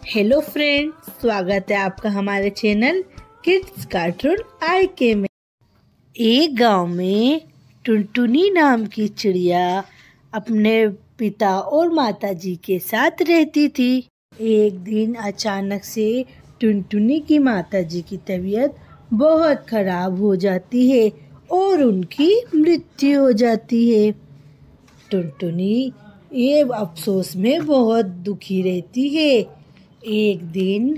Hello friend, स्वागत है आपका हमारे चैनल किड्स कार्टून IK में। एक गांव में टुनटुनी नाम की चिड़िया अपने पिता और माताजी के साथ रहती थी। एक दिन अचानक से टुनटुनी की माताजी की तबीयत बहुत खराब हो जाती है और उनकी मृत्यु हो जाती है। टुनटुनी ये अफसोस में बहुत दुखी रहती है। एक दिन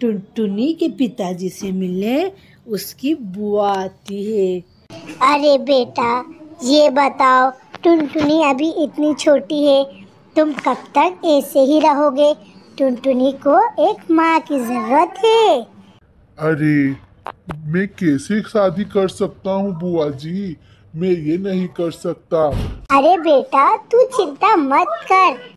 टुनटुनी के पिताजी से मिलने उसकी बुआ आती है। अरे बेटा, ये बताओ, टुनटुनी अभी इतनी छोटी है, तुम कब तक ऐसे ही रहोगे? टुनटुनी को एक माँ की जरूरत है। अरे, मैं कैसे शादी कर सकता हूँ बुआ जी? मैं ये नहीं कर सकता। अरे बेटा, तू चिंता मत कर।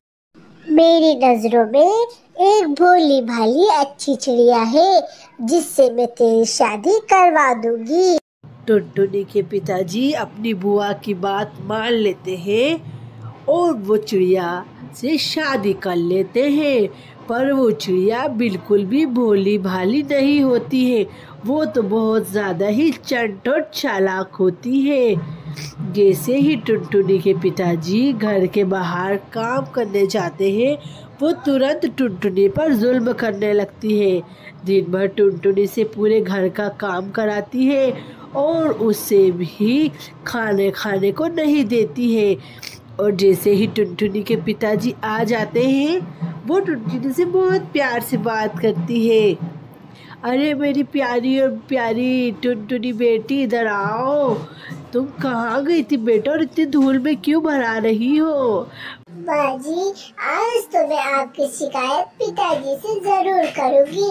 मेरी नजरों में एक भोली भाली अच्छी चिड़िया है जिससे मैं तेरी शादी करवा दूंगी। टुनटुनी के पिताजी अपनी बुआ की बात मान लेते हैं और वो चिड़िया से शादी कर लेते हैं। पर वो चिड़िया बिल्कुल भी भोली भाली नहीं होती है, वो तो बहुत ज़्यादा ही चंट और चालाक होती है। जैसे ही टुनटुनी के पिताजी घर के बाहर काम करने जाते हैं, वो तुरंत टुनटुनी पर जुल्म करने लगती है। दिन भर टुनटुनी से पूरे घर का काम कराती है और उससे भी खाने को नहीं देती है। और जैसे ही टुनटुनी के पिताजी आ जाते हैं, वो टुनटुनी से बहुत प्यार से बात करती है। अरे मेरी प्यारी और प्यारी टुनटुनी बेटी, इधर आओ। तुम कहाँ गई थी बेटा और इतनी धूल में क्यों भरा रही हो? बाजी, आज तो मैं आपकी शिकायत पिताजी से जरूर करूंगी।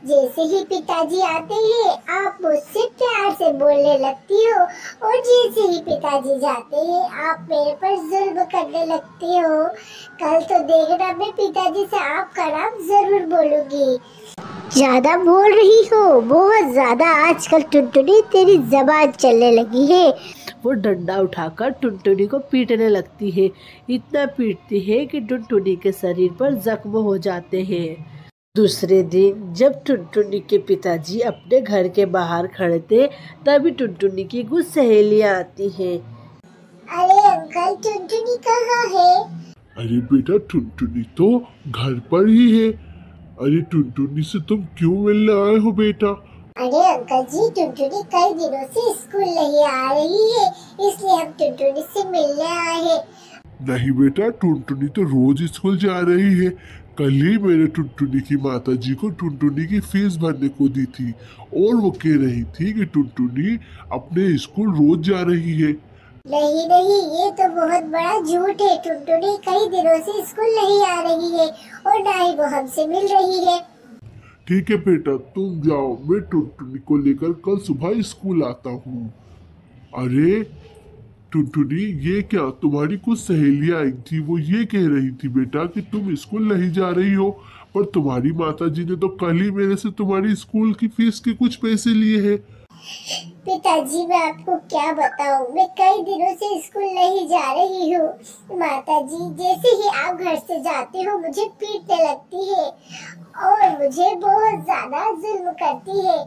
जैसे ही पिताजी आते हैं, आप मुझसे प्यार से बोलने लगती हो और जैसे ही पिताजी जाते हैं, आप मेरे पर जुल्म करने लगती हो। कल तो देखना, मैं पिताजी से आपका नाम जरूर बोलूंगी। ज्यादा बोल रही हो, बहुत ज्यादा। आजकल टुनटुनी तेरी जबान चलने लगी है। वो डंडा उठाकर टुनटुनी को पीटने लगती है। इतना पीटती है कि टुनटुनी के शरीर पर जख्म हो जाते हैं। दूसरे दिन जब टुनटुनी के पिताजी अपने घर के बाहर खड़े थे, तभी टुनटुनी की कुछ सहेलियां आती हैं। अरे अंकल, टुनटुनी कहाँ है? अरे बेटा, टुनटुनी तो घर पर ही है। अरे टुनटुनी से तुम क्यों मिलने आए हो बेटा? अरे अंकल जी, टुनटुनी कई दिनों से स्कूल नहीं आ रही है, इसलिए हम टुनटुनी से मिलने आए हैं। नहीं बेटा, टुनटुनी तो रोज स्कूल जा रही है। कल ही मैंने टुनटुनी की माताजी को टुनटुनी की फीस भरने को दी थी और वो कह रही थी कि टुनटुनी अपने स्कूल रोज जा रही है। नहीं नहीं, ये तो बहुत बड़ा झूठ है। टुनटुनी कई दिनों से स्कूल नहीं आ रही है और ना ही वो हमसे मिल रही है। ठीक है बेटा, तुम जाओ, मैं टुनटुनी को लेकर कल सुबह स्कूल आता हूँ। अरे टुनटुनी, ये क्या, तुम्हारी कुछ सहेलियां आई थी, वो ये कह रही थी बेटा कि तुम स्कूल नहीं जा रही हो, पर तुम्हारी माताजी ने तो कल ही मेरे से तुम्हारी स्कूल की फीस के कुछ पैसे लिए हैं। पिताजी, मैं आपको क्या बताऊं, मैं कई दिनों से स्कूल नहीं जा रही हूँ। माताजी जैसे ही आप घर से जाते हो, मुझे पीटने लगती है और मुझे बहुत ज्यादा जुल्म करती है।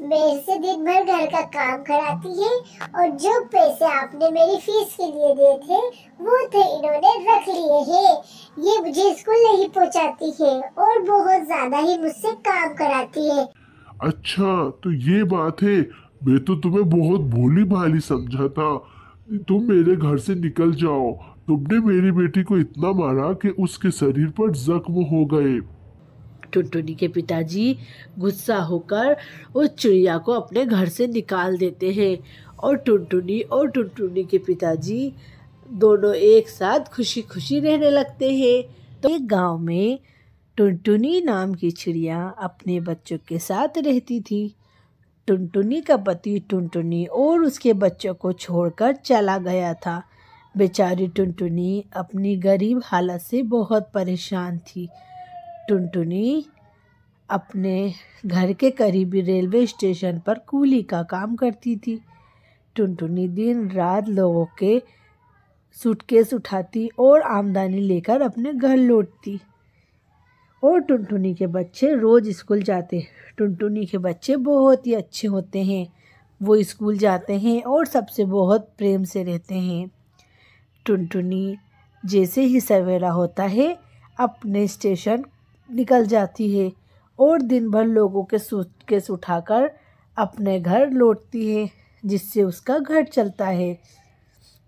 मेरे से दिन भर घर का काम कराती है और जो पैसे आपने मेरी फीस के लिए दिए थे, वो थे इन्होंने रख लिए हैं। ये मुझे स्कूल नहीं पहुँचाती है और बहुत ज्यादा ही मुझसे काम कराती है। अच्छा, तो ये बात है। मैं तो तुम्हें बहुत भोली भाली समझा था। तुम मेरे घर से निकल जाओ। तुमने मेरी बेटी को इतना मारा कि उसके शरीर पर जख्म हो गए। टुनटुनी के पिताजी गुस्सा होकर उस चिड़िया को अपने घर से निकाल देते हैं और टुनटुनी के पिताजी दोनों एक साथ खुशी खुशी रहने लगते हैं। तो एक गांव में टुनटुनी नाम की चिड़िया अपने बच्चों के साथ रहती थी। टुनटुनी का पति टुनटुनी और उसके बच्चों को छोड़कर चला गया था। बेचारी टुनटुनी अपनी गरीब हालत से बहुत परेशान थी। टुनटुनी अपने घर के करीबी रेलवे स्टेशन पर कूली का काम करती थी। टुनटुनी दिन रात लोगों के सूटकेस उठाती और आमदनी लेकर अपने घर लौटती। और टुनटुनी के बच्चे रोज़ स्कूल जाते हैं। टुनटुनी के बच्चे बहुत ही अच्छे होते हैं। वो स्कूल जाते हैं और सबसे बहुत प्रेम से रहते हैं। टुनटुनी जैसे ही सवेरा होता है अपने स्टेशन निकल जाती है और दिन भर लोगों के सूटकेस उठाकर अपने घर लौटती है, जिससे उसका घर चलता है।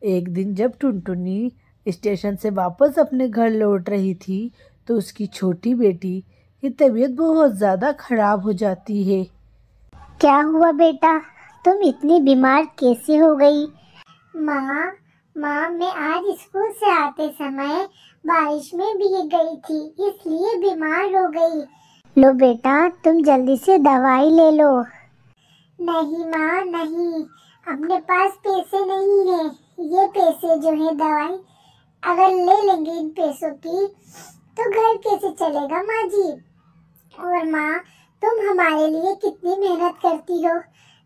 एक दिन जब टुनटुनी स्टेशन से वापस अपने घर लौट रही थी तो उसकी छोटी बेटी की तबीयत बहुत ज़्यादा खराब हो जाती है। क्या हुआ बेटा, तुम इतनी बीमार कैसे हो गई? माँ मैं आज स्कूल से आते समय बारिश में भीग गई थी, इसलिए बीमार हो गई। लो बेटा, तुम जल्दी से दवाई ले लो। नहीं माँ नहीं, अपने पास पैसे नहीं है। ये पैसे जो है दवाई अगर ले लेंगे इन पैसों की तो घर कैसे चलेगा माँ जी। और माँ, तुम हमारे लिए कितनी मेहनत करती हो,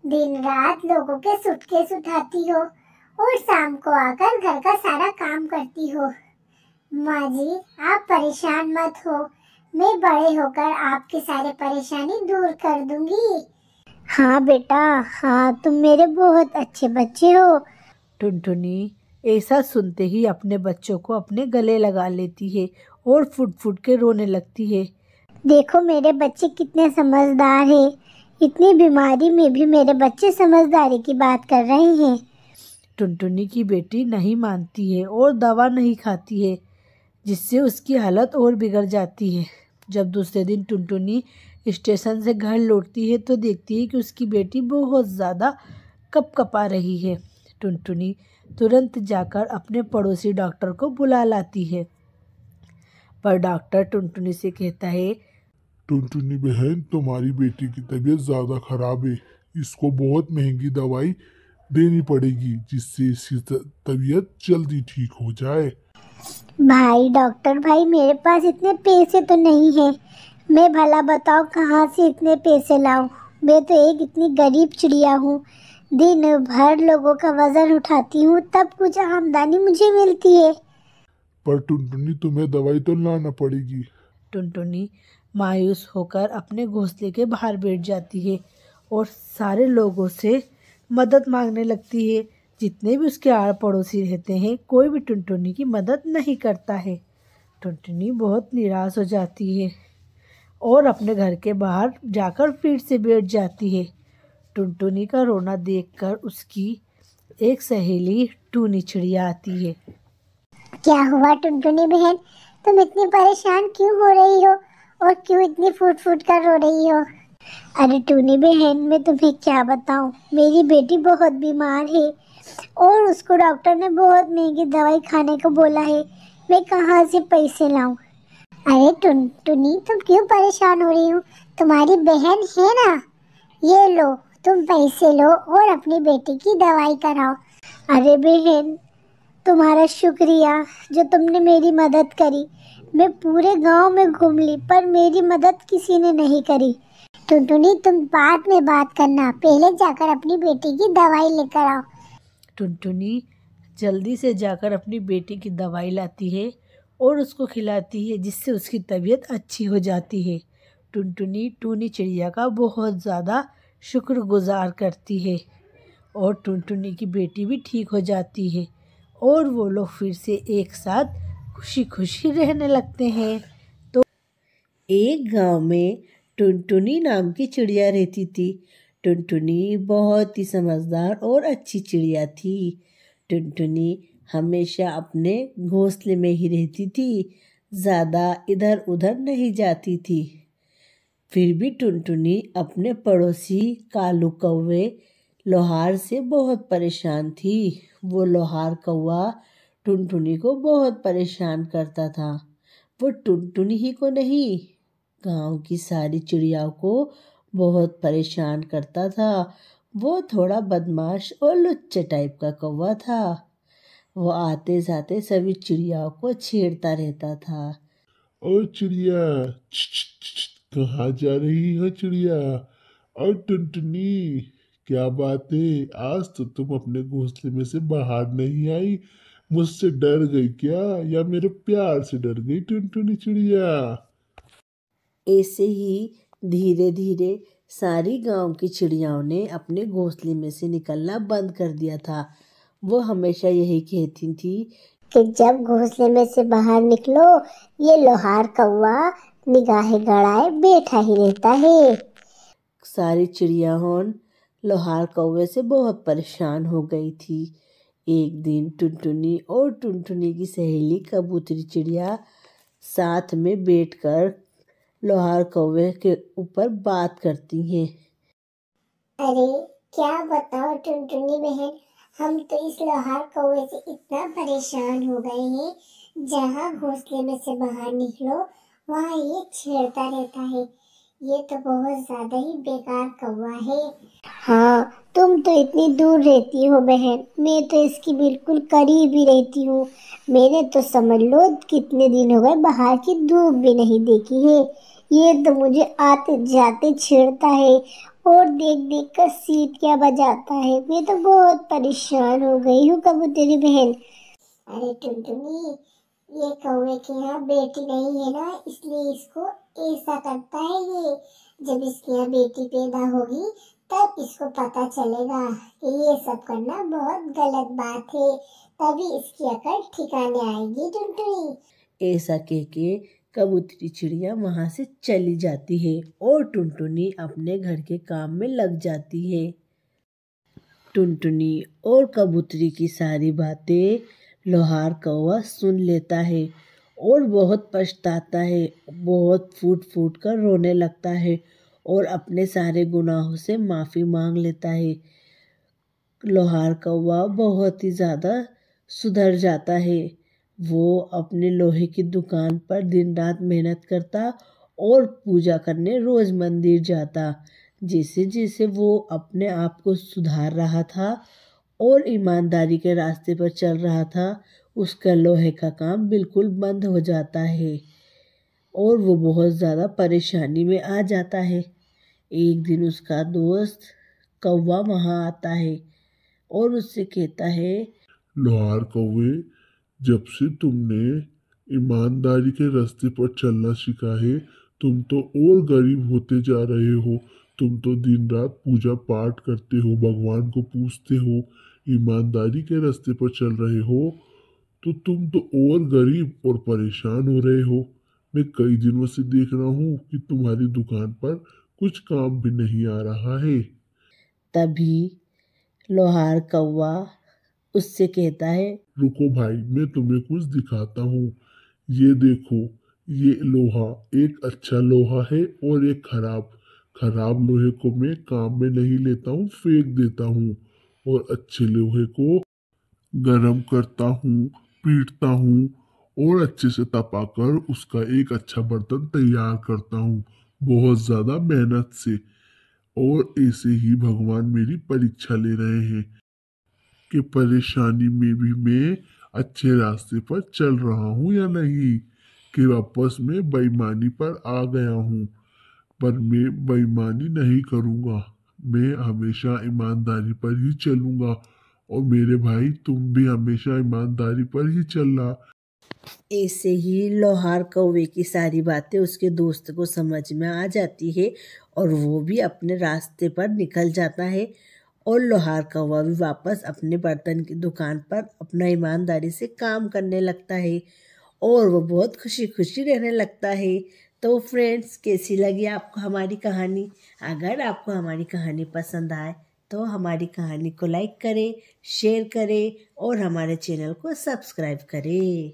दिन रात लोगों के सूटकेस उठाती हो और शाम को आकर घर का सारा काम करती हो। माँ जी, आप परेशान मत हो, मैं बड़े होकर आपकी सारी परेशानी दूर कर दूंगी। हाँ बेटा, हाँ, तुम मेरे बहुत अच्छे बच्चे हो। टुनटुनी ऐसा सुनते ही अपने बच्चों को अपने गले लगा लेती है और फुट फुट के रोने लगती है। देखो मेरे बच्चे कितने समझदार हैं, इतनी बीमारी में भी मेरे बच्चे समझदारी की बात कर रहे हैं। टुनटुनी की बेटी नहीं मानती है और दवा नहीं खाती है, जिससे उसकी हालत और बिगड़ जाती है। जब दूसरे दिन टुनटुनी स्टेशन से घर लौटती है तो देखती है कि उसकी बेटी बहुत ज़्यादा कपकपा रही है। टुनटुनी तुरंत जाकर अपने पड़ोसी डॉक्टर को बुला लाती है, पर डॉक्टर टुनटुनी से कहता है, टुनटुनी बहन, तुम्हारी बेटी की तबीयत ज़्यादा खराब है, इसको बहुत महंगी दवाई देनी पड़ेगी जिससे इसकी तबीयत जल्दी ठीक हो जाए। भाई डॉक्टर भाई, मेरे पास इतने पैसे तो नहीं है, मैं भला बताओ कहाँ से इतने पैसे लाऊं। मैं तो एक इतनी गरीब चिड़िया हूँ, दिन भर लोगों का वजन उठाती हूँ, तब कुछ आमदनी मुझे मिलती है। पर टुनटुनी, तुम्हें दवाई तो लाना पड़ेगी। टुनटुनी मायूस होकर अपने घोंसले के बाहर बैठ जाती है और सारे लोगों से मदद मांगने लगती है। जितने भी उसके आड़ पड़ोसी रहते हैं, कोई भी टुनटुनी की मदद नहीं करता है। टुनटुनी बहुत निराश हो जाती है और अपने घर के बाहर जाकर फिर से बैठ जाती है। टुनटुनी का रोना देखकर उसकी एक सहेली टूनी चिड़िया आती है। क्या हुआ टुनटुनी बहन, तुम इतनी परेशान क्यों हो रही हो और क्यों इतनी फूट फूट कर रो रही हो? अरे टूनी बहन, मैं तुम्हें क्या बताऊं, मेरी बेटी बहुत बीमार है और उसको डॉक्टर ने बहुत महंगी दवाई खाने को बोला है। मैं कहाँ से पैसे लाऊं? अरे टुनी, तुम क्यों परेशान हो रही हो? तुम्हारी बहन है ना, ये लो, तुम पैसे लो और अपनी बेटी की दवाई कराओ। अरे बहन, तुम्हारा शुक्रिया जो तुमने मेरी मदद करी। मैं पूरे गांव में घूम ली पर मेरी मदद किसी ने नहीं करी। टुनटुनी, तुम बाद में बात करना, पहले जाकर अपनी बेटी की दवाई लेकर आओ। टुनटुनी जल्दी से जाकर अपनी बेटी की दवाई लाती है और उसको खिलाती है, जिससे उसकी तबीयत अच्छी हो जाती है। टुनटुनी टूनी चिड़िया का बहुत ज़्यादा शुक्रगुजार करती है और टुनटुनी की बेटी भी ठीक हो जाती है और वो लोग फिर से एक साथ खुशी खुशी रहने लगते हैं। तो एक गांव में टुनटुनी नाम की चिड़िया रहती थी। टुनटुनी बहुत ही समझदार और अच्छी चिड़िया थी। टुनटुनी हमेशा अपने घोंसले में ही रहती थी, ज़्यादा इधर उधर नहीं जाती थी। फिर भी टुनटुनी अपने पड़ोसी कालू कौवे लोहार से बहुत परेशान थी। वो लोहार कौवा टुनटुनी को बहुत परेशान करता था। वो टुनटुनी ही को नहीं, गांव की सारी चिड़ियाओं को बहुत परेशान करता था। वो थोड़ा बदमाश और लुच्चे टाइप का कौवा था। वो आते जाते सभी चिड़ियाओं को छेड़ता रहता था। और चिड़िया, कहाँ जा रही हो चिड़िया? और टुनटुनी, क्या बात है, आज तो तुम अपने घोंसले में से बाहर नहीं आई। मुझसे डर गई क्या, या मेरे प्यार से डर गई टुनटुनी चिड़िया? ऐसे ही धीरे धीरे सारी गांव की चिड़ियाओं ने अपने घोंसले में से निकलना बंद कर दिया था। वो हमेशा यही कहती थी कि जब घोंसले में से बाहर निकलो, ये लोहार कौवा निगाहें गड़ाए बैठा ही रहता है। सारी चिड़ियाओं लोहार कौवे से बहुत परेशान हो गई थी। एक दिन टुनटुनी और टुनटुनी की सहेली कबूतरी चिड़िया साथ में बैठकर लोहार कौवे के ऊपर बात करती हैं। अरे क्या बताओ टुनटुनी बहन, हम तो इस लोहार कौवे से इतना परेशान हो गए हैं, जहाँ घोंसले में से बाहर निकलो वहाँ ये छेड़ता रहता है। ये तो बहुत ज्यादा ही बेकार कौवा है। हाँ, तुम तो इतनी दूर रहती हो बहन, मैं तो इसकी बिल्कुल करीब ही रहती हूँ। मैंने तो समझ लो कितने दिन हो गए बाहर की धूप भी नहीं देखी है। ये तो मुझे आते जाते छेड़ता है और देख देख कर सीटियाँ बजाता है। मैं तो बहुत परेशान हो गई हूँ कबूतरी बहन। अरे टुनटुनी, ये कौवे के यहाँ बेटी नहीं है ना, इसलिए इसको ऐसा करता है ये। जब इसके यहाँ बेटी पैदा होगी तब इसको पता चलेगा कि ये सब करना बहुत गलत बात है, तभी इसकी अकल ठिकाने आएगी टुनटुनी। ऐसा कह के कबूतरी चिड़िया वहाँ से चली जाती है और टुनटुनी अपने घर के काम में लग जाती है। टुनटुनी और कबूतरी की सारी बातें लोहार कौवा सुन लेता है और बहुत पछताता है। बहुत फूट फूट कर रोने लगता है और अपने सारे गुनाहों से माफ़ी मांग लेता है। लोहार कौवा बहुत ही ज़्यादा सुधर जाता है। वो अपने लोहे की दुकान पर दिन रात मेहनत करता और पूजा करने रोज़ मंदिर जाता। जैसे जैसे वो अपने आप को सुधार रहा था और ईमानदारी के रास्ते पर चल रहा था, उसका लोहे का काम बिल्कुल बंद हो जाता है और वो बहुत ज़्यादा परेशानी में आ जाता है। एक दिन उसका दोस्त कौवा वहाँ आता है और उससे कहता है, लोहार कौवे, जब से तुमने ईमानदारी के रास्ते पर चलना सीखा है, तुम तो और गरीब होते जा रहे हो। तुम तो दिन रात पूजा पाठ करते हो, भगवान को पूजते हो, ईमानदारी के रास्ते पर चल रहे हो, तो तुम तो और गरीब और परेशान हो रहे हो। मैं कई दिनों से देख रहा हूँ कि तुम्हारी दुकान पर कुछ काम भी नहीं आ रहा है। तभी लोहार कौवा उससे कहता है, रुको भाई, मैं तुम्हें कुछ दिखाता हूँ। ये देखो, ये लोहा एक अच्छा लोहा है और एक खराब। खराब लोहे को मैं काम में नहीं लेता हूँ, फेंक देता हूँ, और अच्छे लोहे को गरम करता हूँ, पीटता हूँ और अच्छे से तपाकर उसका एक अच्छा बर्तन तैयार करता हूँ, बहुत ज़्यादा मेहनत से। और ऐसे ही भगवान मेरी परीक्षा ले रहे हैं कि परेशानी में भी मैं अच्छे रास्ते पर चल रहा हूँ या नहीं, कि वापस मैं बेईमानी पर आ गया हूँ। पर मैं बेईमानी नहीं करूँगा, मैं हमेशा ईमानदारी पर ही चलूँगा। और मेरे भाई, तुम भी हमेशा ईमानदारी पर ही चलना। ऐसे ही लोहार कौवे की सारी बातें उसके दोस्त को समझ में आ जाती है और वो भी अपने रास्ते पर निकल जाता है और लोहार कौवा भी वापस अपने बर्तन की दुकान पर अपना ईमानदारी से काम करने लगता है और वो बहुत खुशी खुशी रहने लगता है। तो फ्रेंड्स, कैसी लगी आपको हमारी कहानी? अगर आपको हमारी कहानी पसंद आए तो हमारी कहानी को लाइक करें, शेयर करें और हमारे चैनल को सब्सक्राइब करें।